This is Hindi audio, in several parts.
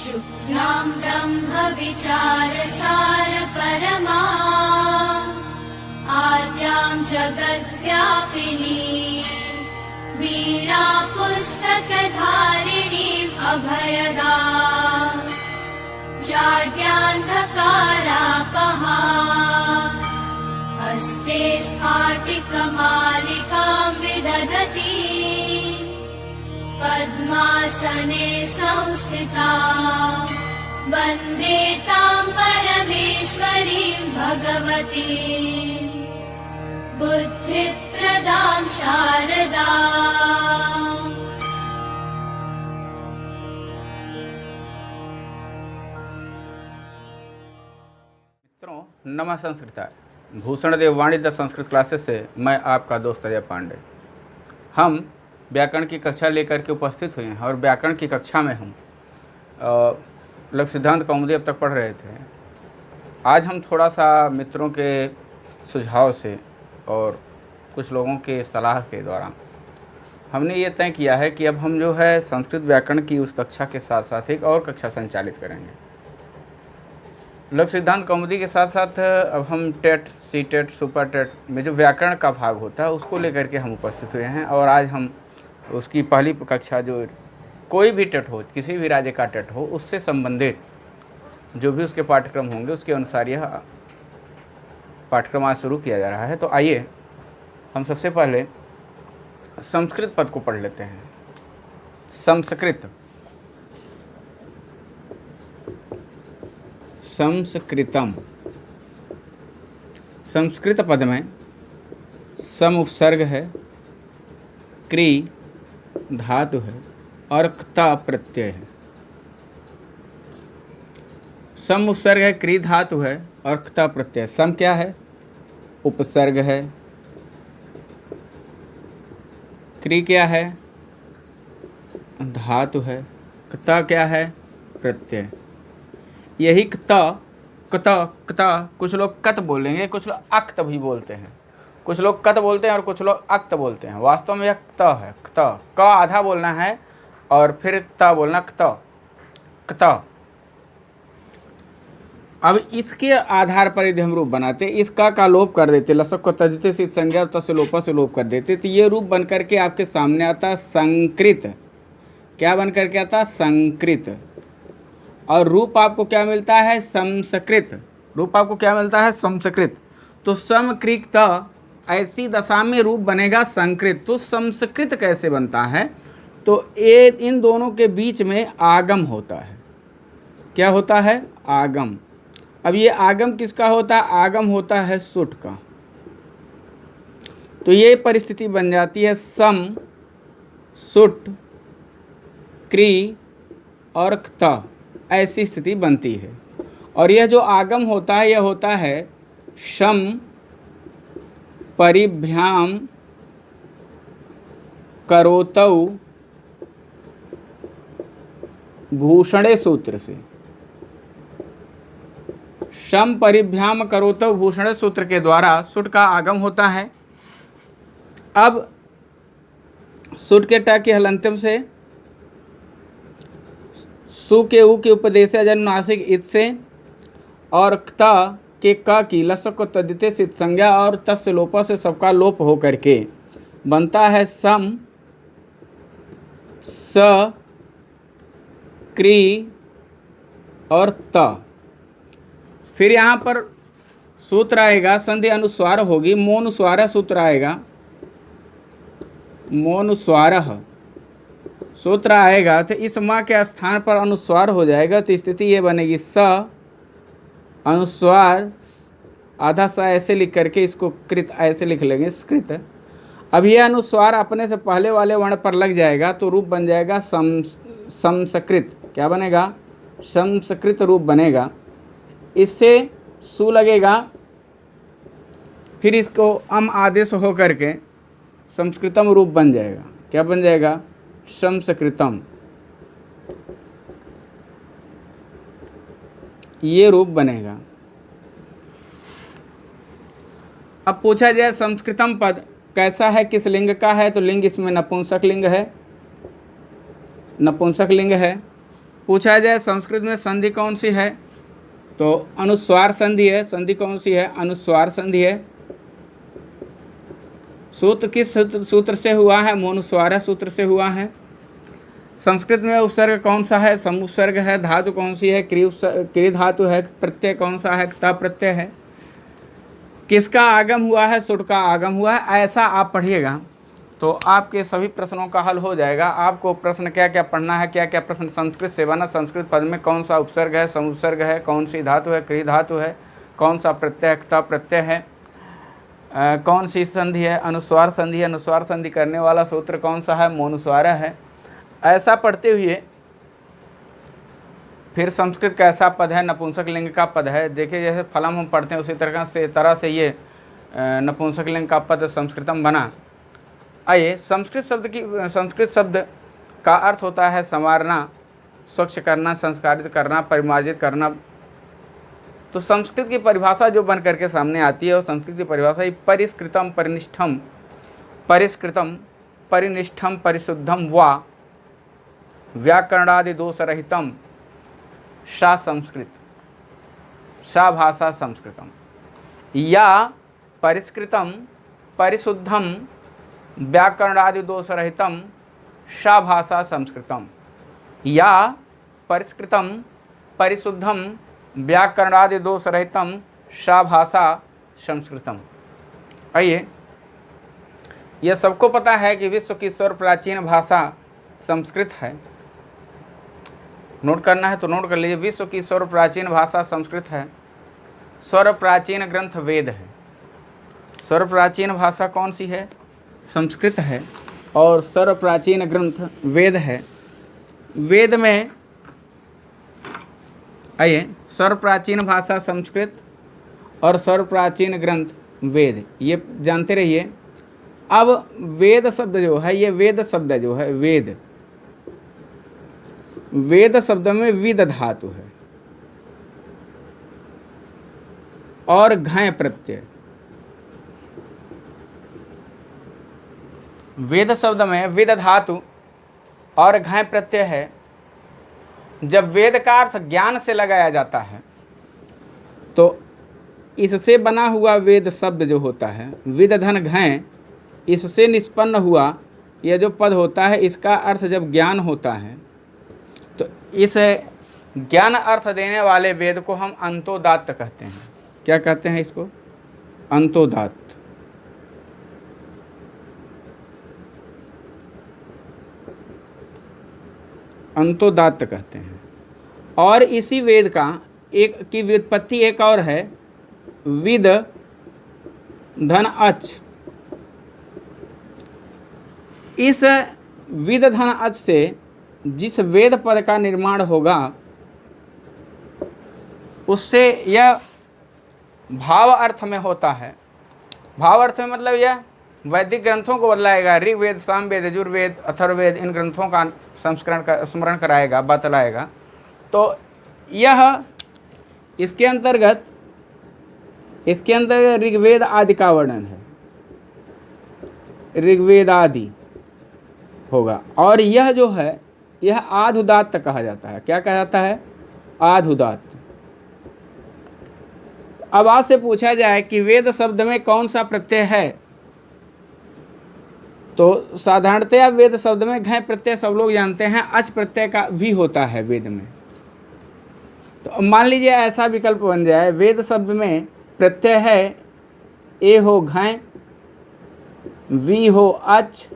शुक्लां ब्रह्मविचारसार परमा आद्यां जगद्व्यापिनी वीणा पुस्तकधारिणीम् अभयदाम् जाड्यान्धकारापहा हस्ते स्फाटिकमालिकां विदधती पद्मासने संस्थिता वन्दे तां परमेश्वरीं भगवतीं बुद्धिप्रदां शारदा। मित्रों नमः संस्कृताय। भूषण देव वाणिज्य संस्कृत क्लासेस से मैं आपका दोस्त अजय पांडे। हम व्याकरण की कक्षा लेकर के उपस्थित हुए हैं और व्याकरण की कक्षा में हम लघु सिद्धांत कौमुदी अब तक पढ़ रहे थे। आज हम थोड़ा सा मित्रों के सुझाव से और कुछ लोगों के सलाह के द्वारा हमने ये तय किया है कि अब हम जो है संस्कृत व्याकरण की उस कक्षा के साथ साथ एक और कक्षा संचालित करेंगे। लघु सिद्धांत कौमुदी के साथ साथ अब हम TET, C TET, super TET में जो व्याकरण का भाग होता है उसको लेकर के हम उपस्थित हुए हैं और आज हम उसकी पहली कक्षा जो कोई भी टेट हो, किसी भी राज्य का टेट हो, उससे संबंधित जो भी उसके पाठ्यक्रम होंगे उसके अनुसार यह पाठ्यक्रम आज शुरू किया जा रहा है। तो आइए हम सबसे पहले संस्कृत पद को पढ़ लेते हैं। संस्कृत, संस्कृतम। संस्कृत पद में सम उपसर्ग है, क्री धातु है और क्ता प्रत्यय है। सम उपसर्ग है, क्री धातु है और क्ता प्रत्यय। सम क्या है? उपसर्ग है। क्री क्या है? धातु है। क्ता क्या है? प्रत्यय। यही क्ता, क्ता, क्ता, कुछ लोग कत बोलेंगे, कुछ लोग अक्त भी बोलते हैं। कुछ लोग कत बोलते हैं और कुछ लोग अक्त बोलते हैं। वास्तव में यह क्ता है। क्ता, क आधा बोलना है और फिर क्ता बोलना, क्ता, क्ता। अब इसके आधार पर यदि हम रूप बनाते, इस का लोप कर देते, लसक को तदिते से संज्ञा और तस्य लोपा से लोप कर देते, तो ये रूप बन करके आपके सामने आता संकृत। क्या बन करके आता? संकृत। और रूप आपको क्या मिलता है? संस्कृत। रूप आपको क्या मिलता है? संस्कृत। तो समकृत ऐसी दशा में रूप बनेगा संकृत। तो संस्कृत कैसे बनता है? तो ये इन दोनों के बीच में आगम होता है। क्या होता है? आगम। अब ये आगम किसका होता है? आगम होता है सुट का। तो ये परिस्थिति बन जाती है सम, सुट, क्री और क्ता, ऐसी स्थिति बनती है। और यह जो आगम होता है यह होता है शम परिभ्याम करोतौ भूषणे सूत्र से। शम परिभ्याम करोतौ भूषणे सूत्र के द्वारा सुट का आगम होता है। अब सुट के ट के हलंतम से, सु के उ के उपदेश जन्मनासिक इत से और क्ता के क की लसक को तद्धिते सिद्ध संज्ञा और तस्य लोपा से सबका लोप हो करके बनता है सम, स, क्री और त। फिर यहाँ पर सूत्र आएगा, संधि अनुस्वार होगी, मोनुस्वार सूत्र आएगा, मोनुस्वार सूत्र आएगा। तो इस माँ के स्थान पर अनुस्वार हो जाएगा। तो स्थिति ये बनेगी स अनुस्वार आधा सा ऐसे लिख करके इसको कृत ऐसे लिख लेंगे, स्कृत। अब ये अनुस्वार अपने से पहले वाले वर्ण पर लग जाएगा तो रूप बन जाएगा संस्कृत। क्या बनेगा? संस्कृत रूप बनेगा। इससे सु लगेगा, फिर इसको अम आदेश हो करके संस्कृतम रूप बन जाएगा। क्या बन जाएगा? संस्कृतम। ये रूप बनेगा। अब पूछा जाए संस्कृतम पद कैसा है, किस लिंग का है, तो लिंग इसमें नपुंसक लिंग है, नपुंसक लिंग है। पूछा जाए संस्कृत में संधि कौन सी है, तो अनुस्वार संधि है। संधि कौन सी है? अनुस्वार संधि है। सूत्र किस सूत्र से हुआ है? मोनुस्वार सूत्र से हुआ है। संस्कृत में उपसर्ग कौन सा है? समुपसर्ग है। धातु कौन सी है? क्री धातु है। प्रत्यय कौन सा है? ता प्रत्यय है। किसका आगम हुआ है? सुड का आगम हुआ है। ऐसा आप पढ़िएगा तो आपके सभी प्रश्नों का हल हो जाएगा। आपको प्रश्न क्या क्या पढ़ना है, क्या क्या प्रश्न संस्कृत से बना, संस्कृत पद में कौन सा उपसर्ग है, समुपसर्ग है, कौन सी धातु है, क्री धातु है, कौन सा प्रत्यय ता प्रत्यय है, कौन सी संधि है, अनुस्वार संधि है, अनुस्वार संधि करने वाला सूत्र कौन सा है, मोनुस्वार है। ऐसा पढ़ते हुए फिर संस्कृत कैसा पद है, नपुंसक लिंग का पद है। देखिए जैसे फलम हम पढ़ते हैं उसी तरह से ये नपुंसक लिंग का पद संस्कृतम बना। आइए, संस्कृत शब्द का अर्थ होता है संवारना, स्वच्छ करना, संस्कारित करना, परिमार्जित करना। तो संस्कृत की परिभाषा जो बन करके सामने आती है और संस्कृत की परिभाषा ही परिष्कृतम परिनिष्ठम परिशुद्धम वा व्याकरणादि दोष रहितम सा संस्कृत, सा भाषा संस्कृतम। या परिष्कृतम परिशुद्धम व्याकरणादि दोष रहितम सा भाषा संस्कृतम। या परिष्कृतम परिशुद्धम व्याकरणादि दोष रहितम सा भाषा संस्कृतम। आइए, यह सबको पता है कि विश्व की सर्व प्राचीन भाषा संस्कृत है। नोट करना है तो नोट कर लीजिए, विश्व की सर्व प्राचीन भाषा संस्कृत है। सर्व प्राचीन ग्रंथ वेद है। सर्व प्राचीन भाषा कौन सी है? संस्कृत है। और सर्व प्राचीन ग्रंथ वेद है। वेद में आइए, सर्व प्राचीन भाषा संस्कृत और सर्व प्राचीन ग्रंथ वेद, ये जानते रहिए। अब वेद शब्द जो है, ये वेद शब्द जो है, वेद शब्द में विद धातु है और घय प्रत्यय। वेद शब्द में विद धातु और घय प्रत्यय है। जब वेद का अर्थ ज्ञान से लगाया जाता है तो इससे बना हुआ वेद शब्द जो होता है, विद धन घय, इससे निष्पन्न हुआ यह जो पद होता है, इसका अर्थ जब ज्ञान होता है तो इस ज्ञान अर्थ देने वाले वेद को हम अंतोदात्त कहते हैं। क्या कहते हैं इसको? अंतोदात्त। अंतोदात्त कहते हैं। और इसी वेद का एक की व्युत्पत्ति एक और है, विद धन अच। इस विद धन अच से जिस वेद पद का निर्माण होगा उससे यह भाव अर्थ में होता है। भाव अर्थ में मतलब यह वैदिक ग्रंथों को बदलाएगा। ऋग्वेद, सामवेद, यजुर्वेद, अथर्ववेद, इन ग्रंथों का स्मरण कराएगा, बतलाएगा। तो यह इसके अंतर्गत ऋग्वेद आदि का वर्णन है। ऋग्वेद आदि होगा। और यह जो है, यह आधुदात्त कहा जाता है। क्या कहा जाता है? आधुदात्त। अब आपसे पूछा जाए कि वेद शब्द में कौन सा प्रत्यय है, तो साधारणतया वेद शब्द में घय प्रत्यय सब लोग जानते हैं। अच प्रत्यय का भी होता है वेद में। तो मान लीजिए ऐसा विकल्प बन जाए, वेद शब्द में प्रत्यय है, ए हो घय, वी हो अच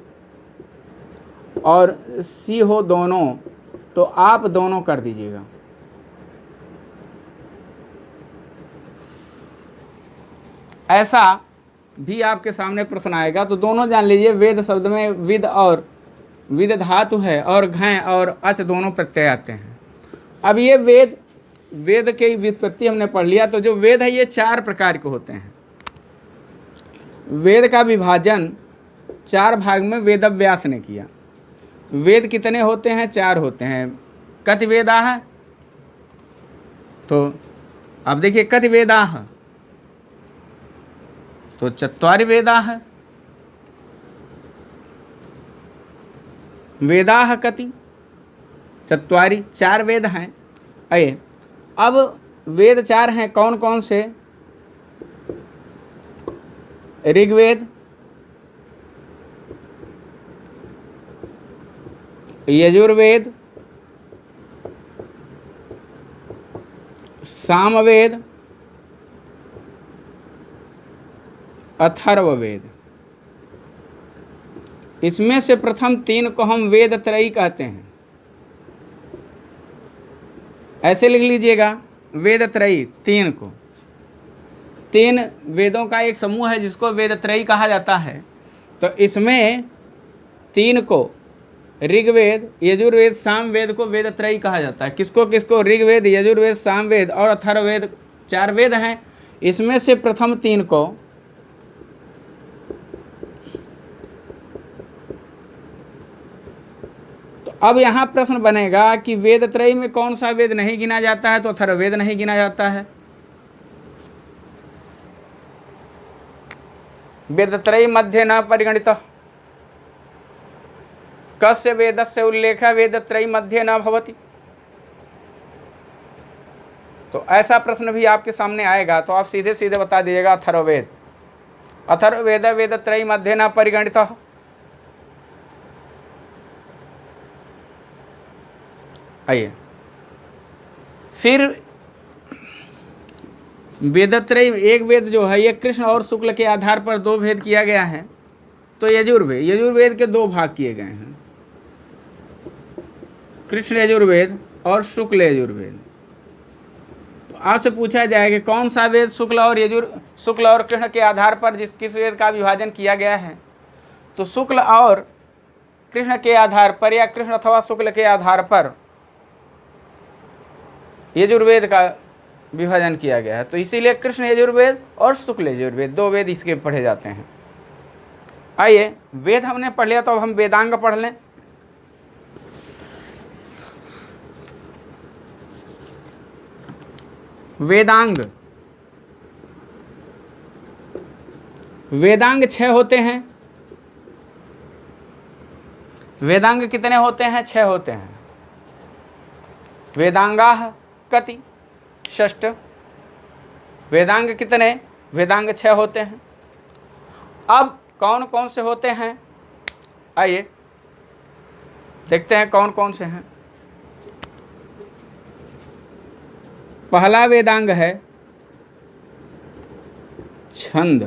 और सी हो दोनों, तो आप दोनों कर दीजिएगा। ऐसा भी आपके सामने प्रश्न आएगा तो दोनों जान लीजिए। वेद शब्द में विद और विद धातु है और घय और अच दोनों प्रत्यय आते हैं। अब ये वेद की व्युत्पत्ति हमने पढ़ लिया। तो जो वेद है ये 4 प्रकार के होते हैं। वेद का विभाजन 4 भाग में वेदव्यास ने किया। वेद कितने होते हैं? 4 होते हैं। कति वेदाः, तो अब देखिए कति वेदाः, तो 4 वेदाः। वेदाः कति? चत्वारि, 4 वेद हैं। आइए अब वेद 4 हैं, कौन कौन से? ऋग्वेद, यजुर्वेद, सामवेद, अथर्ववेद। इसमें से प्रथम 3 को हम वेद त्रयी कहते हैं। ऐसे लिख लीजिएगा, वेद त्रयी 3 को। 3 वेदों का एक समूह है जिसको वेद त्रयी कहा जाता है। तो इसमें 3 को, ऋग्वेद, यजुर्वेद, सामवेद को वेद त्रयी कहा जाता है। किसको किसको? ऋग्वेद, यजुर्वेद, सामवेद और अथर्ववेद, 4 वेद हैं। इसमें से प्रथम 3 को अब यहाँ प्रश्न बनेगा कि वेद त्रयी में कौन सा वेद नहीं गिना जाता है? तो अथर्ववेद नहीं गिना जाता है। वेद त्रयी मध्ये न परिगणित, कस्य वेदस्य उल्लेख वेद त्रयी मध्ये न भवति। तो ऐसा प्रश्न भी आपके सामने आएगा तो आप सीधे सीधे बता दीजिएगा अथर्ववेद। अथर्ववेद वेद त्रयी मध्ये न परिगणित। आइए फिर वेदत्रय, एक वेद जो है ये कृष्ण और शुक्ल के आधार पर 2 भेद किया गया है। तो यजुर्वेद, यजुर्वेद के 2 भाग किए गए हैं, कृष्ण यजुर्वेद और शुक्ल यजुर्वेद। तो आपसे पूछा जाएगा कौन सा वेद शुक्ल और कृष्ण के आधार पर किस वेद का विभाजन किया गया है? तो शुक्ल और कृष्ण के आधार पर या कृष्ण अथवा शुक्ल के आधार पर यजुर्वेद का विभाजन किया गया है। तो इसीलिए कृष्ण यजुर्वेद और शुक्ल यजुर्वेद 2 वेद इसके पढ़े जाते हैं। आइए वेद हमने पढ़ लिया तो अब हम वेदांग पढ़ लें। वेदांग, वेदांग 6 होते हैं। वेदांग कितने होते हैं? 6 होते हैं। वेदांगाः कति? 6। वेदांग कितने? वेदांग 6 होते हैं। अब कौन कौन से होते हैं? आइए देखते हैं कौन कौन से हैं। पहला वेदांग है छंद।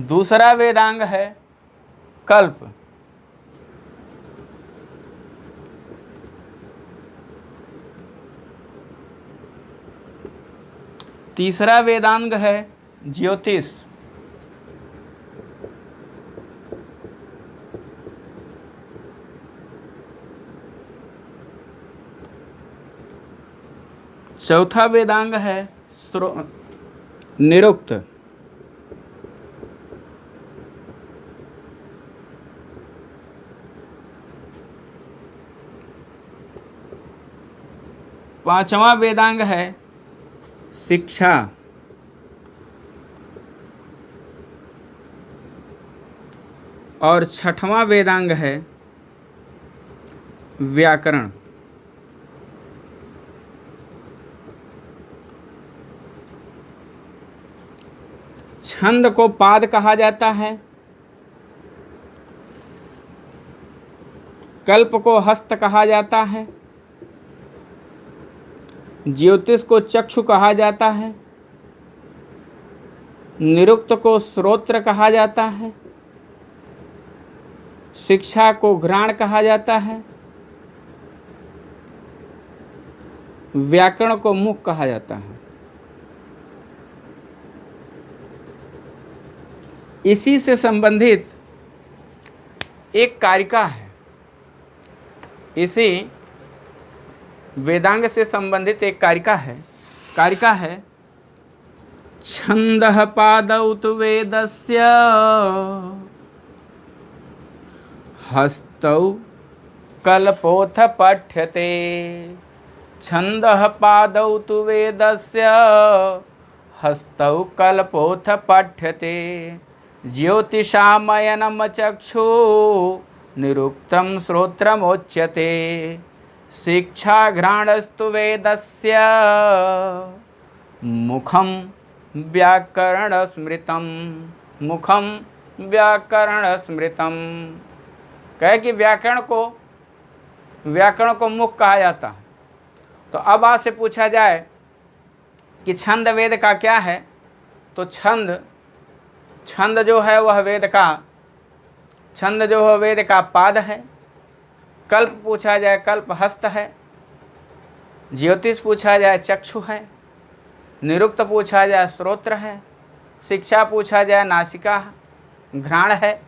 दूसरा वेदांग है कल्प। तीसरा वेदांग है ज्योतिष। चौथा वेदांग है निरुक्त। पांचवा वेदांग है शिक्षा। और छठवां वेदांग है व्याकरण। छंद को पाद कहा जाता है, कल्प को हस्त कहा जाता है, ज्योतिष को चक्षु कहा जाता है, निरुक्त को श्रोत्र कहा जाता है, शिक्षा को घ्राण कहा जाता है, व्याकरण को मुख कहा जाता है। इसी से संबंधित एक कारिका है, इसी वेदांग से संबंधित एक कारिका है छंदः पादौ तु वेदस्य हस्तौ कल्पोऽथ पठ्यते। छंदः पादौ तु वेदस्य हस्तौ कल्पोऽथ पठ्यते। ज्योतिषामयनम चक्षु निरुक्तं श्रोत्रमोच्यते। शिक्षा घ्राणस्तु वेदस्य मुखम व्याकरण स्मृतम। मुखम व्याकरण स्मृतम, कहे कि व्याकरण को मुख कहा जाता है। तो अब आपसे पूछा जाए कि छंद वेद का क्या है, तो छंद जो है वह वेद का पाद है। कल्प पूछा जाए कल्प हस्त है। ज्योतिष पूछा जाए चक्षु है। निरुक्त पूछा जाए श्रोत्र है। शिक्षा पूछा जाए नासिका घ्राण है।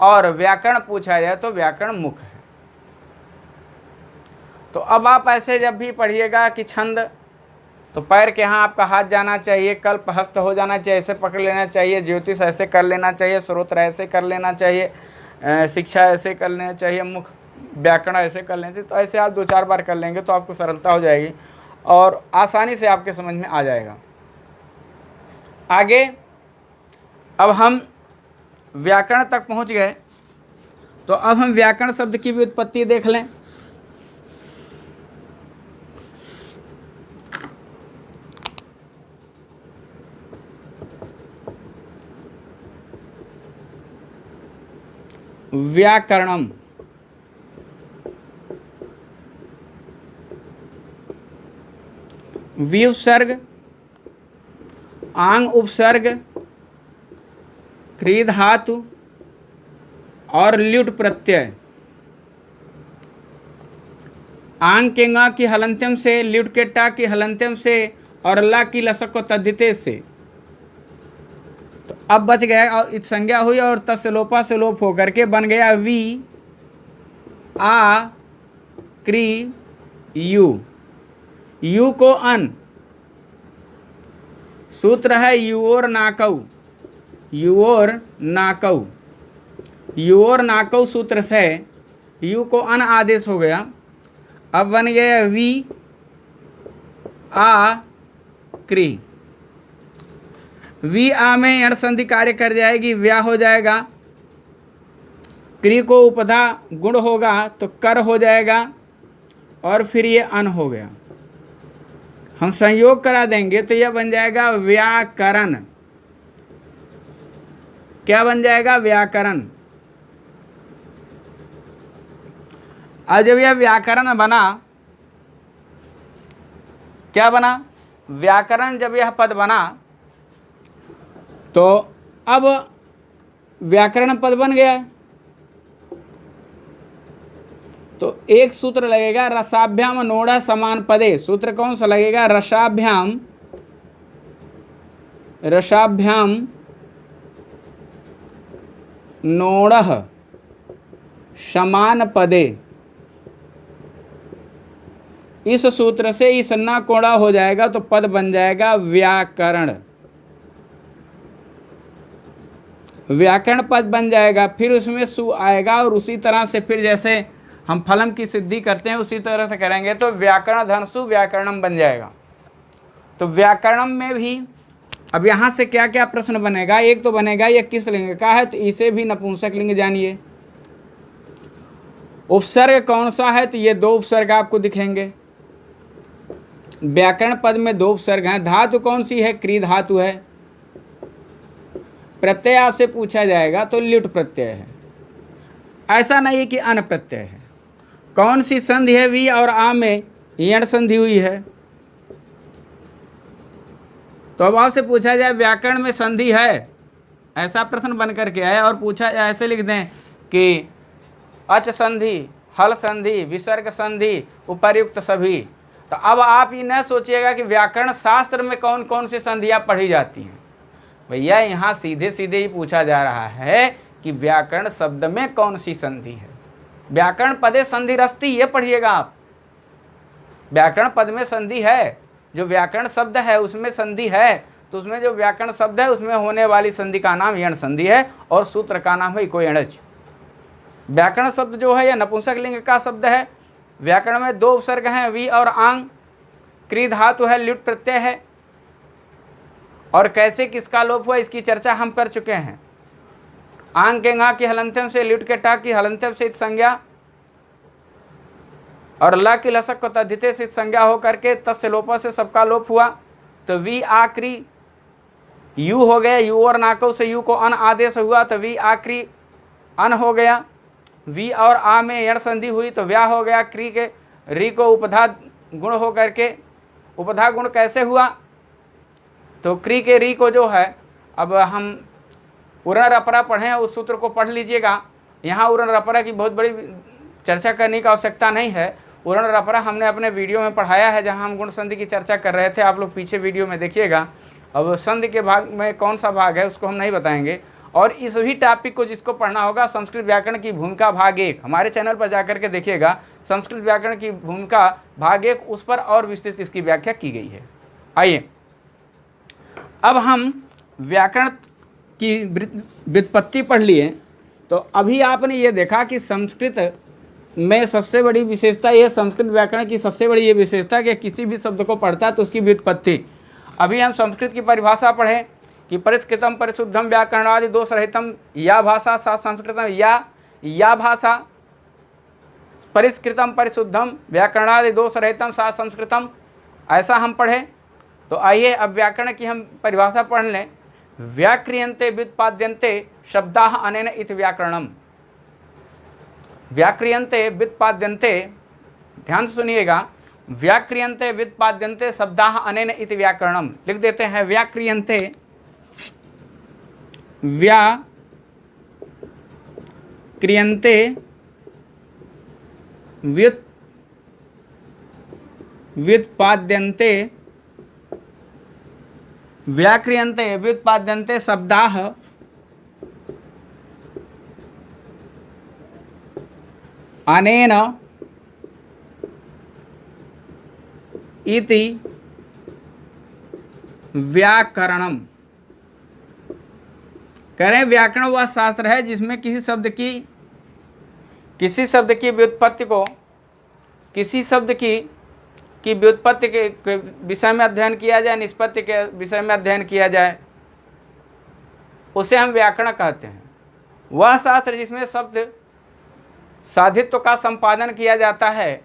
और व्याकरण पूछा जाए तो व्याकरण मुख है। तो अब आप ऐसे जब भी पढ़िएगा कि छंद, तो पैर के यहाँ आपका हाथ जाना चाहिए, कल्प हस्त हो जाना चाहिए, ऐसे पकड़ लेना चाहिए, ज्योतिष ऐसे कर लेना चाहिए, श्रोत्र ऐसे कर लेना चाहिए, शिक्षा ऐसे कर लेना चाहिए, मुख व्याकरण ऐसे कर लेना चाहिए। तो ऐसे आप 2-4 बार कर लेंगे तो आपको सरलता हो जाएगी और आसानी से आपके समझ में आ जाएगा। आगे अब हम व्याकरण तक पहुँच गए, तो अब हम व्याकरण शब्द की भी उत्पत्ति देख लें। व्याकरणम विउपसर्ग आंग उपसर्ग क्री धातु और ल्युट प्रत्यय। आंग के गा की हलंत्यम से, ल्युट के टा की हलंत्यम से और ला की लसक को तद्धिते से। तो अब बच गया और इत संज्ञा हुई और तत्सलोपा से लोप होकर के बन गया वी आ क्री यू। यू को अन, सूत्र है युओर नाकऊ। युओर नाकऊ, युओर नाकऊ सूत्र से यू को अन आदेश हो गया। अब बन गया वी आ क्री। वी आ में अण संधि कार्य कर जाएगी, व्या हो जाएगा। क्री को उपधा गुण होगा तो कर हो जाएगा और फिर ये अन हो गया। हम संयोग करा देंगे तो यह बन जाएगा व्याकरण। क्या बन जाएगा? व्याकरण। और जब यह व्याकरण बना, क्या बना? व्याकरण। जब यह पद बना तो अब व्याकरण पद बन गया। तो एक सूत्र लगेगा, रसाभ्याम नोड़ समान पदे। सूत्र कौन सा लगेगा? रसाभ्याम नोड़ समान पदे। इस सूत्र से इस ना कोड़ा हो जाएगा तो पद बन जाएगा व्याकरण। व्याकरण पद बन जाएगा, फिर उसमें सु आएगा और उसी तरह से फिर जैसे हम फलम की सिद्धि करते हैं उसी तरह से करेंगे तो व्याकरण धनसु व्याकरणम बन जाएगा। तो व्याकरणम में भी अब यहाँ से क्या क्या प्रश्न बनेगा? एक तो बनेगा ये किस लिंग का है, तो इसे भी नपुंसक लिंग जानिए। उपसर्ग कौन सा है, तो ये 2 उपसर्ग आपको दिखेंगे। व्याकरण पद में 2 उपसर्ग हैं। धातु कौन सी है? क्री धातु है। प्रत्यय आपसे पूछा जाएगा तो ल्युट प्रत्यय है, ऐसा नहीं है कि अन प्रत्यय है। कौन सी संधि है? वी और आ में यण संधि हुई है। तो अब आपसे पूछा जाए व्याकरण में संधि है, ऐसा प्रश्न बन करके आए और पूछा जाए, ऐसे लिख दें कि अच संधि, हल संधि, विसर्ग संधि, उपर्युक्त सभी। तो अब आप ये न सोचिएगा कि व्याकरण शास्त्र में कौन कौन सी संधियाँ पढ़ी जाती हैं। भैया यहाँ सीधे सीधे ही पूछा जा रहा है कि व्याकरण शब्द में कौन सी संधि है। व्याकरण पदे संधि रस्ती, ये पढ़िएगा आप। व्याकरण पद में संधि है, जो व्याकरण शब्द है उसमें संधि है, तो उसमें जो व्याकरण शब्द है उसमें होने वाली संधि का नाम यण संधि है और सूत्र का नाम है इको यणज। व्याकरण शब्द जो है यह नपुंसक लिंग का शब्द है। व्याकरण में 2 उपसर्ग हैं, वी और आंग। क्री धातु है, ल्युट प्रत्यय है और कैसे किसका लोप हुआ इसकी चर्चा हम कर चुके हैं। आंग के गा की हलंत्यम से ल्युट के टा की हलंत्यम से इत संज्ञा और ल की लसक को तद्धिते से इत संज्ञा हो करके तस्य लोप से सबका लोप हुआ। तो वी आक्री यू हो गया, यू और नाकव से यू को अन आदेश हुआ तो वी आक्री अन हो गया। वी और आ में यण संधि हुई तो व्या हो गया। क्री के री को उपधा गुण हो करके, उपधा गुण कैसे हुआ तो क्री के री को जो है, अब हम उरण रपरा पढ़े हैं उस सूत्र को पढ़ लीजिएगा। यहाँ उरण रपरा की बहुत बड़ी चर्चा करने की आवश्यकता नहीं है। उरण रपरा हमने अपने वीडियो में पढ़ाया है जहाँ हम गुण संधि की चर्चा कर रहे थे, आप लोग पीछे वीडियो में देखिएगा। अब संधि के भाग में कौन सा भाग है उसको हम नहीं बताएंगे। और इस भी टॉपिक को जिसको पढ़ना होगा संस्कृत व्याकरण की भूमिका भाग 1 हमारे चैनल पर जाकर के देखिएगा। संस्कृत व्याकरण की भूमिका भाग 1 उस पर और विस्तृत इसकी व्याख्या की गई है। आइए अब हम व्याकरण की व्युत्पत्ति पढ़ लिए। तो अभी आपने ये देखा कि संस्कृत में सबसे बड़ी विशेषता ये, संस्कृत व्याकरण की सबसे बड़ी ये विशेषता कि किसी भी शब्द को पढ़ता है तो उसकी व्युत्पत्ति। अभी हम संस्कृत की परिभाषा पढ़ें कि परिष्कृतम परिशुद्धम व्याकरणादि दोष रहितम या भाषा सा संस्कृतम, या भाषा परिष्कृतम परिशुद्धम व्याकरणादि दोष रहितम सा संस्कृतम, ऐसा हम पढ़ें। तो आइए अब व्याकरण की हम परिभाषा पढ़ लें। व्याक्रियन्ते व्युत्पाद्यन्ते शब्दाः अनेन इति व्याकरणम। व्याक्रियन्ते व्युत्पाद्यन्ते, ध्यान से सुनिएगा, व्याक्रियन्ते व्युत्पाद्यन्ते शब्दाः अनेन इति व्याकरणम लिख देते हैं। व्याक्रियन्ते व्याक्रियन्ते व्युत्पाद्यन्ते व्याक्रियन्ते व्युत्पाद्यन्ते शब्दाः अनेन इति व्याकरणम। कह रहे हैं व्याकरण वह शास्त्र है जिसमें किसी शब्द की व्युत्पत्ति को, किसी शब्द की व्युत्पत्ति के विषय में अध्ययन किया जाए, निष्पत्ति के विषय में अध्ययन किया जाए, उसे हम व्याकरण कहते हैं। वह शास्त्र जिसमें शब्द साधित्व का संपादन किया जाता है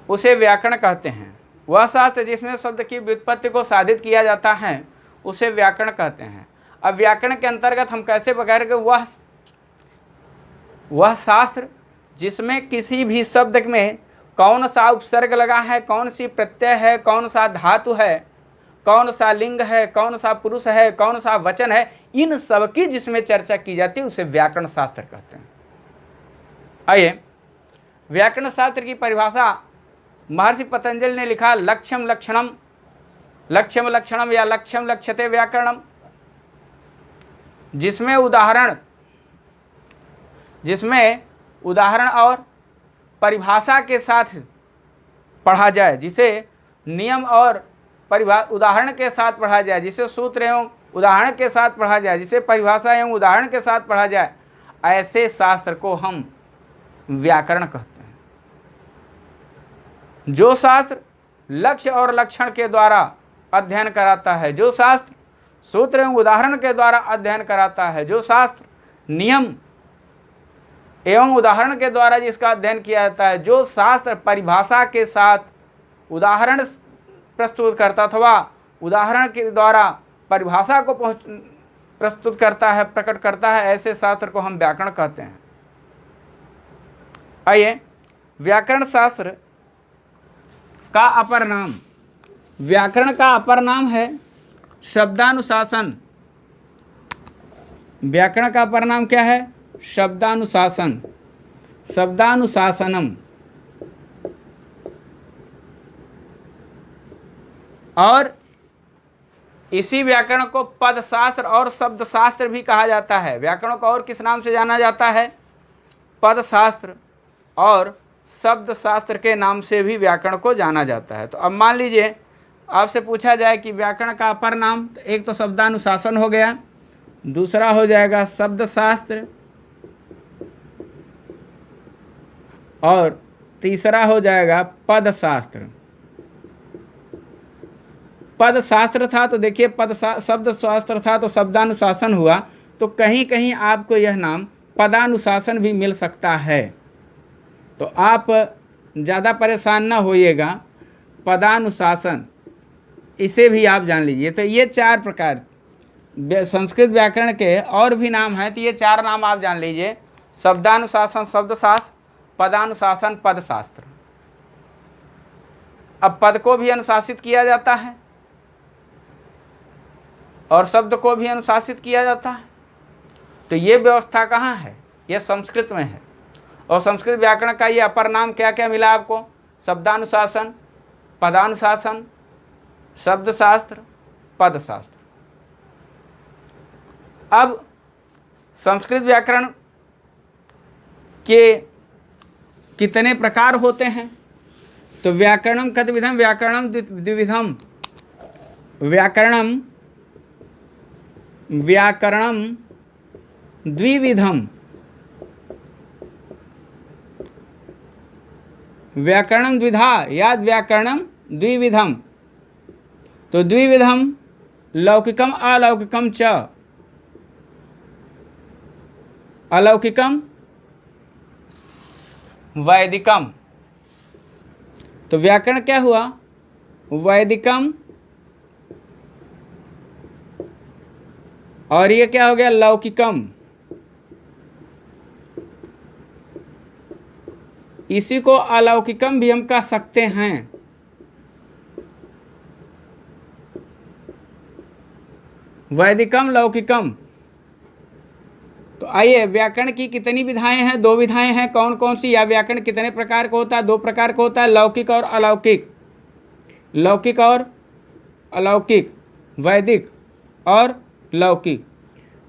उसे व्याकरण कहते हैं। वह शास्त्र जिसमें शब्द की व्युत्पत्ति को साधित किया जाता है उसे व्याकरण कहते हैं। अब व्याकरण के अंतर्गत हम कैसे पकड़ेंगे, वह शास्त्र जिसमें किसी भी शब्द में कौन सा उपसर्ग लगा है, कौन सी प्रत्यय है, कौन सा धातु है, कौन सा लिंग है, कौन सा पुरुष है, कौन सा वचन है, इन सब की जिसमें चर्चा की जाती है उसे व्याकरण शास्त्र कहते हैं। आइए व्याकरण शास्त्र की परिभाषा महर्षि पतंजलि ने लिखा, लक्ष्यम लक्षणम, लक्ष्यम लक्षणम या लक्ष्यम लक्ष्यते व्याकरणम, जिसमें उदाहरण और परिभाषा के साथ पढ़ा जाए, जिसे नियम और उदाहरण के साथ पढ़ा जाए, जिसे सूत्र एवं उदाहरण के साथ पढ़ा जाए, जिसे परिभाषा एवं उदाहरण के साथ पढ़ा जाए, ऐसे शास्त्र को हम व्याकरण कहते हैं। जो शास्त्र लक्ष्य और लक्षण के द्वारा अध्ययन कराता है, जो शास्त्र सूत्र एवं उदाहरण के द्वारा अध्ययन कराता है, जो शास्त्र नियम एवं उदाहरण के द्वारा जिसका अध्ययन किया जाता है, जो शास्त्र परिभाषा के साथ उदाहरण प्रस्तुत करता अथवा उदाहरण के द्वारा परिभाषा को प्रस्तुत करता है, प्रकट करता है, ऐसे शास्त्र को हम व्याकरण कहते हैं। आइए व्याकरण शास्त्र का अपर नाम, व्याकरण का अपर नाम है शब्दानुशासन। व्याकरण का अपर नाम क्या है? शब्दानुशासन, शब्दानुशासनम। और इसी व्याकरण को पद शास्त्र और शब्द शास्त्र भी कहा जाता है। व्याकरण को और किस नाम से जाना जाता है? पद शास्त्र और शब्द शास्त्र के नाम से भी व्याकरण को जाना जाता है। तो अब मान लीजिए आपसे पूछा जाए कि व्याकरण का अपर नाम, तो एक तो शब्दानुशासन हो गया, दूसरा हो जाएगा शब्द शास्त्र, और तीसरा हो जाएगा पद शास्त्र। पद शास्त्र था तो देखिए शब्द शास्त्र था तो शब्दानुशासन हुआ, तो कहीं कहीं आपको यह नाम पदानुशासन भी मिल सकता है। तो आप ज़्यादा परेशान ना होइएगा, पदानुशासन इसे भी आप जान लीजिए। तो ये 4 प्रकार संस्कृत व्याकरण के और भी नाम हैं, तो ये 4 नाम आप जान लीजिए: शब्दानुशासन शब्दशास्त्र, पदानुशासन पदशास्त्र। अब पद को भी अनुशासित किया जाता है और शब्द को भी अनुशासित किया जाता है। तो ये व्यवस्था कहाँ है? ये संस्कृत में है। और संस्कृत व्याकरण का ये अपर नाम क्या क्या मिला आपको? शब्दानुशासन, पदानुशासन, शब्दशास्त्र, पदशास्त्र। अब संस्कृत व्याकरण के कितने प्रकार होते हैं? तो व्याकरणम कतविधम, व्याकरणम द्विविधम, व्याकरणम द्विविधम, व्याकरणम द्विधा या व्याकरणम द्विविधम। तो द्विविधम लौकिकम अलौकिकम च, अलौकिकम वैदिकम। तो व्याकरण क्या हुआ? वैदिकम, और ये क्या हो गया? लौकिकम। इसी को अलौकिकम भी हम कह सकते हैं। वैदिकम, लौकिकम। तो आइए, व्याकरण की कितनी विधाएं हैं? 2 विधाएं हैं। कौन कौन सी? या व्याकरण कितने प्रकार का होता है? 2 प्रकार का होता है, लौकिक और अलौकिक। लौकिक और अलौकिक, वैदिक और लौकिक।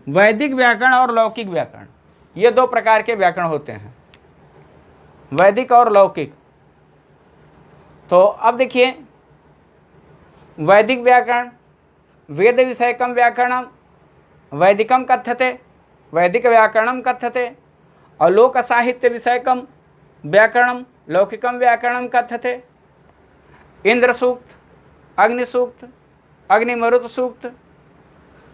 वैदिक व्याकरण और लौकिक व्याकरण, ये 2 प्रकार के व्याकरण होते हैं, वैदिक और लौकिक। तो अब देखिए, वैदिक व्याकरण वेद विषयकम व्याकरणम वैदिकम कथ्यते, वैदिक व्याकरणम कथ्यते। और लोक साहित्य विषयकम व्याकरणम लौकिकम व्याकरणम कथ्यते। इंद्र सूक्त, अग्नि सूक्त, अग्निमरुत सूक्त,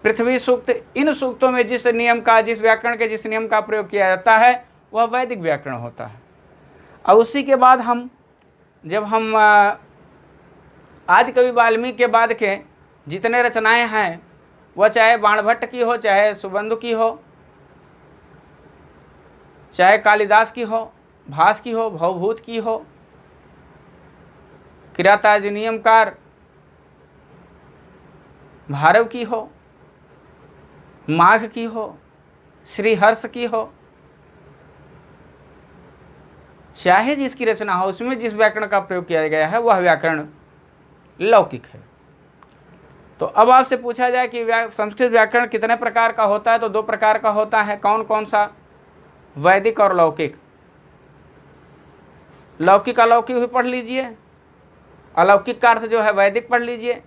पृथ्वी सूक्त, इन सूक्तों में जिस नियम का, जिस व्याकरण के जिस नियम का प्रयोग किया जाता है वह वैदिक व्याकरण होता है। और उसी के बाद जब हम आदिकवि वाल्मीकि के बाद के जितने रचनाएं हैं, वह चाहे बाणभट्ट की हो, चाहे सुबंधु की हो, चाहे कालिदास की हो, भास की हो, भवभूत की हो, किरातार्जुनीयमकार भारव की हो, माघ की हो, श्रीहर्ष की हो, चाहे जिसकी रचना हो, उसमें जिस व्याकरण का प्रयोग किया गया है वह व्याकरण लौकिक है। तो अब आपसे पूछा जाए कि संस्कृत व्याकरण कितने प्रकार का होता है? तो 2 प्रकार का होता है। कौन कौन सा? वैदिक और लौकिक। लौकिक अलौकिक भी पढ़ लीजिए, अलौकिक का अर्थ जो है वैदिक पढ़ लीजिए।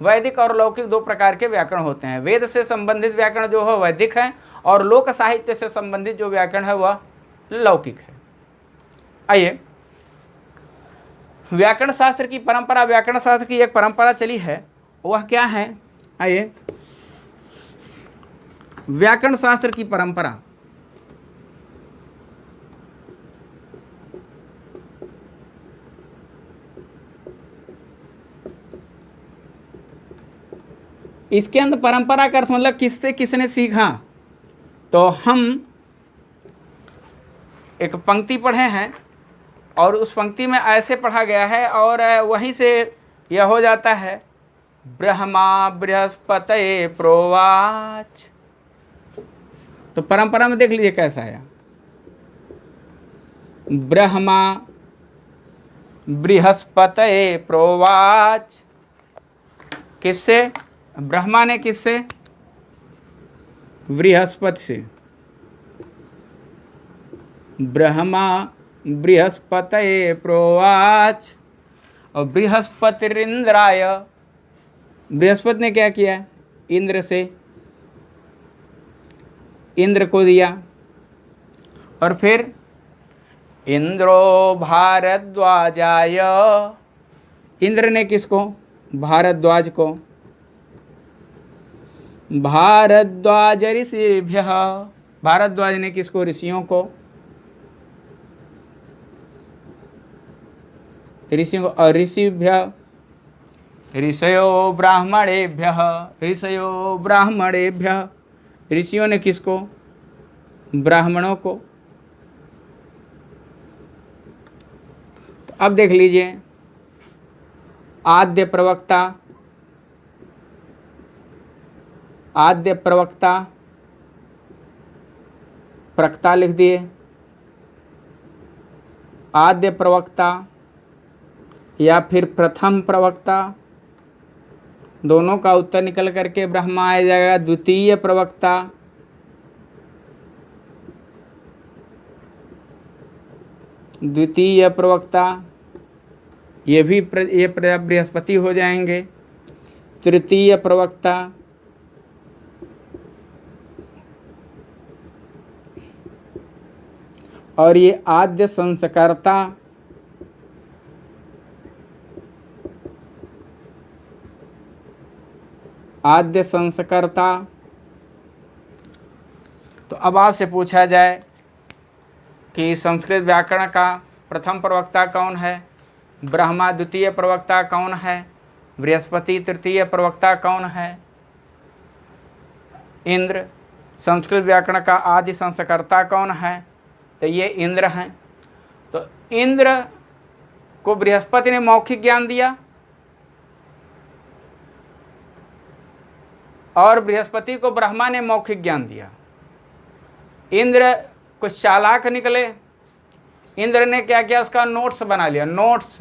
वैदिक और लौकिक 2 प्रकार के व्याकरण होते हैं। वेद से संबंधित व्याकरण जो है वैदिक है, और लोक साहित्य से संबंधित जो व्याकरण है वह लौकिक है। आइए, व्याकरण शास्त्र की परंपरा, व्याकरण शास्त्र की एक परंपरा चली है, वह क्या है? आइए, व्याकरण शास्त्र की परंपरा। इसके अंदर परंपरा का अर्थ मतलब किससे किसने सीखा। तो हम एक पंक्ति पढ़े हैं और उस पंक्ति में ऐसे पढ़ा गया है और वहीं से यह हो जाता है, ब्रह्मा बृहस्पतये प्रोवाच। तो परंपरा में देख लीजिए कैसा है, ब्रह्मा बृहस्पतये प्रोवाच। किससे? ब्रह्मा ने किससे? बृहस्पति से। ब्रह्मा बृहस्पतये प्रोवाच। और बृहस्पतिरिंद्राय, बृहस्पति ने क्या किया? इंद्र से, इंद्र को दिया। और फिर इंद्रो भारद्वाजाय, इंद्र ने किसको? भारद्वाज को, भारद्वाज ऋषिभ्य, भारद्वाज ने किसको? ऋषियों को, ऋषियों को। और ऋषिभ्य ऋषयो ब्राह्मणेभ्य, ऋषयो ब्राह्मणेभ्य, ऋषियों ने किसको? ब्राह्मणों को। तो अब देख लीजिए, आद्य प्रवक्ता, आद्य प्रवक्ता, प्रवक्ता लिख दिए, आद्य प्रवक्ता या फिर प्रथम प्रवक्ता, दोनों का उत्तर निकल करके ब्रह्मा आ जाएगा। द्वितीय प्रवक्ता, द्वितीय प्रवक्ता, ये बृहस्पति हो जाएंगे। तृतीय प्रवक्ता, और ये आद्य संस्कर्ता, आद्य संस्कर्ता। तो अब आपसे पूछा जाए कि संस्कृत व्याकरण का प्रथम प्रवक्ता कौन है? ब्रह्मा। द्वितीय प्रवक्ता कौन है? बृहस्पति। तृतीय प्रवक्ता कौन है? इंद्र। संस्कृत व्याकरण का आदि संस्कर्ता कौन है? तो ये इंद्र हैं। तो इंद्र को बृहस्पति ने मौखिक ज्ञान दिया और बृहस्पति को ब्रह्मा ने मौखिक ज्ञान दिया। इंद्र कुछ चालाक निकले। इंद्र ने क्या किया? उसका नोट्स बना लिया। नोट्स,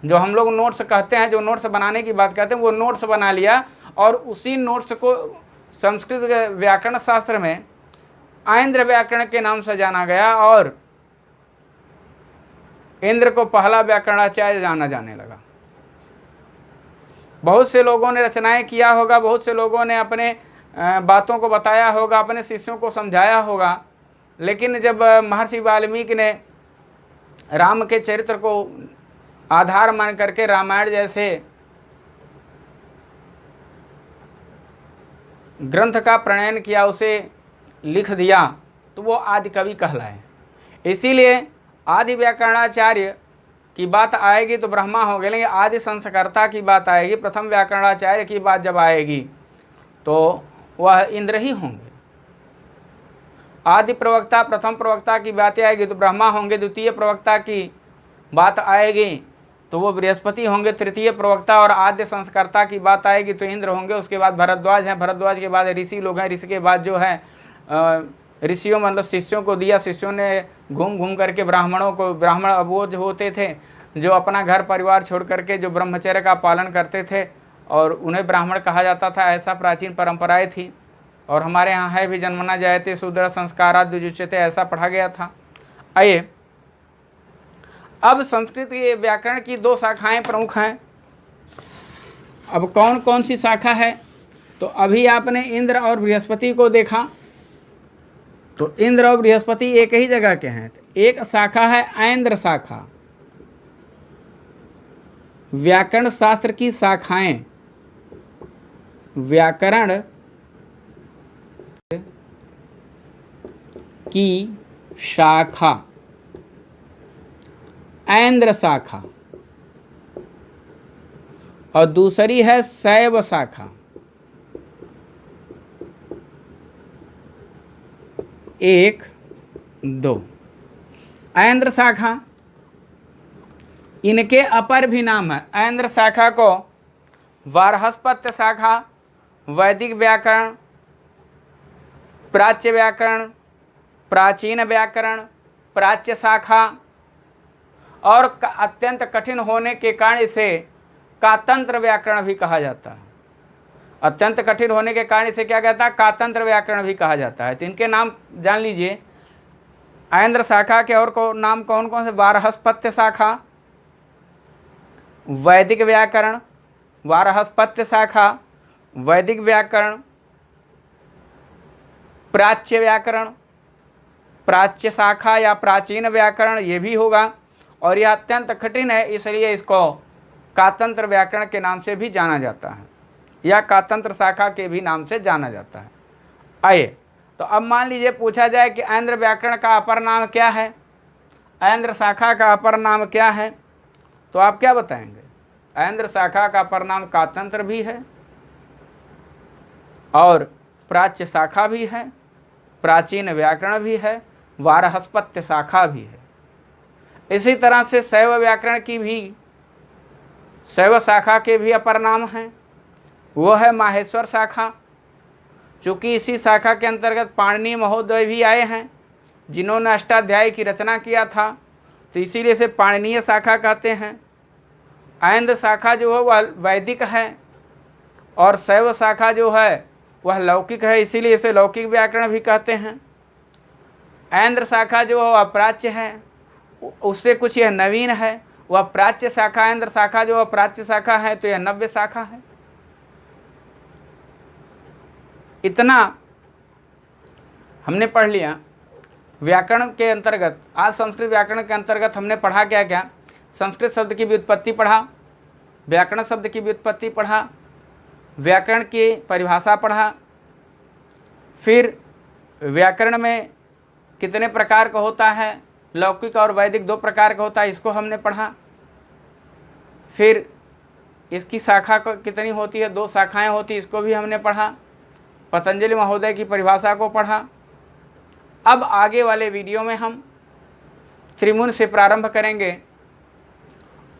जो हम लोग नोट्स कहते हैं, जो नोट्स बनाने की बात कहते हैं, वो नोट्स बना लिया और उसी नोट्स को संस्कृत व्याकरण शास्त्र में ऐन्द्र व्याकरण के नाम से जाना गया और इंद्र को पहला व्याकरणाचार्य जाना जाने लगा। बहुत से लोगों ने रचनाएं किया होगा, बहुत से लोगों ने अपने बातों को बताया होगा, अपने शिष्यों को समझाया होगा, लेकिन जब महर्षि वाल्मीकि ने राम के चरित्र को आधार मान करके रामायण जैसे ग्रंथ का प्रणयन किया, उसे लिख दिया, तो वो आदि कवि कहलाए। इसीलिए आदि व्याकरणाचार्य की बात आएगी तो ब्रह्मा हो गए, लेकिन आदि संस्कर्ता की बात आएगी, प्रथम व्याकरणाचार्य की बात जब आएगी तो वह इंद्र ही होंगे। आदि प्रवक्ता, प्रथम प्रवक्ता की बातें आएगी तो ब्रह्मा होंगे। द्वितीय प्रवक्ता की बात आएगी तो वो बृहस्पति होंगे। तृतीय प्रवक्ता और आद्य संस्कर्ता की बात आएगी तो इंद्र होंगे। उसके बाद भरद्वाज हैं, भरद्वाज के बाद ऋषि लोग हैं, ऋषि के बाद जो है ऋषियों मतलब शिष्यों को दिया। शिष्यों ने घूम घूम करके ब्राह्मणों को, ब्राह्मण अब वो जो होते थे जो अपना घर परिवार छोड़ करके जो ब्रह्मचर्य का पालन करते थे और उन्हें ब्राह्मण कहा जाता था, ऐसा प्राचीन परंपराएं थी। और हमारे यहाँ है भी, जन्मना जायते शूद्र संस्कारात् विजुच्यते, ऐसा पढ़ा गया था। आइए, अब संस्कृत के व्याकरण की दो शाखाएं प्रमुख हैं। अब कौन कौन सी शाखा है? तो अभी आपने इंद्र और बृहस्पति को देखा, तो इंद्र और बृहस्पति एक ही जगह के हैं। एक शाखा है ऐन्द्र शाखा। व्याकरण शास्त्र की शाखाएं, व्याकरण की शाखा ऐन्द्र शाखा, और दूसरी है शैव शाखा। एक दो ऐन्द्र शाखा, इनके अपर भी नाम है। ऐन्द्र शाखा को वार्हस्पत्य शाखा, वैदिक व्याकरण, प्राच्य व्याकरण, प्राचीन व्याकरण, प्राच्य शाखा, और अत्यंत कठिन होने के कारण इसे कातंत्र व्याकरण भी कहा जाता है। अत्यंत कठिन होने के कारण इसे क्या कहता है? कातंत्र व्याकरण भी कहा जाता है। तो इनके नाम जान लीजिए। ऐन्द्र शाखा के और नाम कौन कौन से? वार्हस्पत्य शाखा, वैदिक व्याकरण, वार्हस्पत्य शाखा, वैदिक व्याकरण, प्राच्य व्याकरण, प्राच्य शाखा या प्राचीन व्याकरण, ये भी होगा। और यह अत्यंत कठिन है, इसलिए इसको कातंत्र व्याकरण के नाम से भी जाना जाता है या कातंत्र शाखा के भी नाम से जाना जाता है। आइए, तो अब मान लीजिए पूछा जाए कि ऐन्द्र व्याकरण का अपर नाम क्या है, ऐन्द्र शाखा का अपर नाम क्या है, तो आप क्या बताएंगे? ऐन्द्र शाखा का अपर नाम कातंत्र भी है और प्राच्य शाखा भी है, प्राचीन व्याकरण भी है, वारहस्पत्य शाखा भी है। इसी तरह से शैव व्याकरण की भी, शैव शाखा के भी अपर नाम हैं, वो है माहेश्वर शाखा। चूँकि इसी शाखा के अंतर्गत पाणिनि महोदय भी आए हैं जिन्होंने अष्टाध्यायी की रचना किया था, तो इसीलिए इसे पाणिनीय शाखा कहते हैं। ऐन्द्र शाखा जो है वह वैदिक है और शैव शाखा जो है वह लौकिक है, इसीलिए इसे लौकिक व्याकरण भी कहते हैं। ऐन्द्र शाखा जो है वह प्राच्य है, उससे कुछ यह नवीन है, वह प्राच्य शाखा। ऐन्द्र शाखा जो है प्राच्य शाखा है, तो यह नव्य शाखा है। इतना हमने पढ़ लिया व्याकरण के अंतर्गत। आज संस्कृत व्याकरण के अंतर्गत हमने पढ़ा क्या क्या? संस्कृत शब्द की व्युत्पत्ति पढ़ा, व्याकरण शब्द की व्युत्पत्ति पढ़ा, व्याकरण की परिभाषा पढ़ा, फिर व्याकरण में कितने प्रकार का होता है, लौकिक और वैदिक 2 प्रकार का होता है, इसको हमने पढ़ा। फिर इसकी शाखा कितनी होती है, 2 शाखाएं होती, इसको भी हमने पढ़ा। पतंजलि महोदय की परिभाषा को पढ़ा। अब आगे वाले वीडियो में हम त्रिमुन से प्रारंभ करेंगे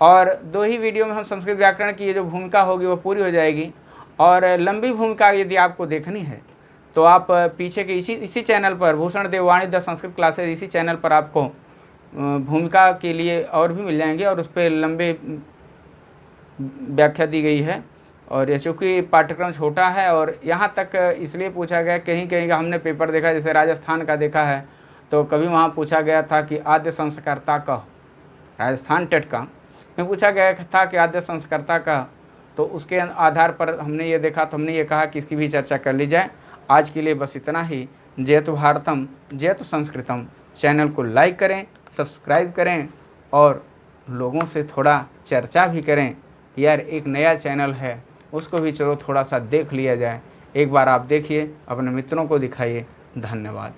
और 2 ही वीडियो में हम संस्कृत व्याकरण की ये जो भूमिका होगी वो पूरी हो जाएगी। और लंबी भूमिका यदि आपको देखनी है तो आप पीछे के इसी चैनल पर, भूषण देव वाणी द संस्कृत क्लासेज, इसी चैनल पर आपको भूमिका के लिए और भी मिल जाएंगे और उस पर लंबे व्याख्या दी गई है। और ये चूँकि पाठ्यक्रम छोटा है और यहाँ तक इसलिए पूछा गया, कहीं कहीं का हमने पेपर देखा, जैसे राजस्थान का देखा है, तो कभी वहाँ पूछा गया था कि आद्य संस्कर्ता का, राजस्थान टेट का में पूछा गया था कि आद्य संस्कर्ता का, तो उसके आधार पर हमने ये देखा, तो हमने ये कहा कि इसकी भी चर्चा कर ली जाए। आज के लिए बस इतना ही। जयतु भारतम जयतु संस्कृतम। चैनल को लाइक करें, सब्सक्राइब करें और लोगों से थोड़ा चर्चा भी करें। यार एक नया चैनल है, उसको भी चलो थोड़ा सा देख लिया जाए। एक बार आप देखिए, अपने मित्रों को दिखाइए। धन्यवाद।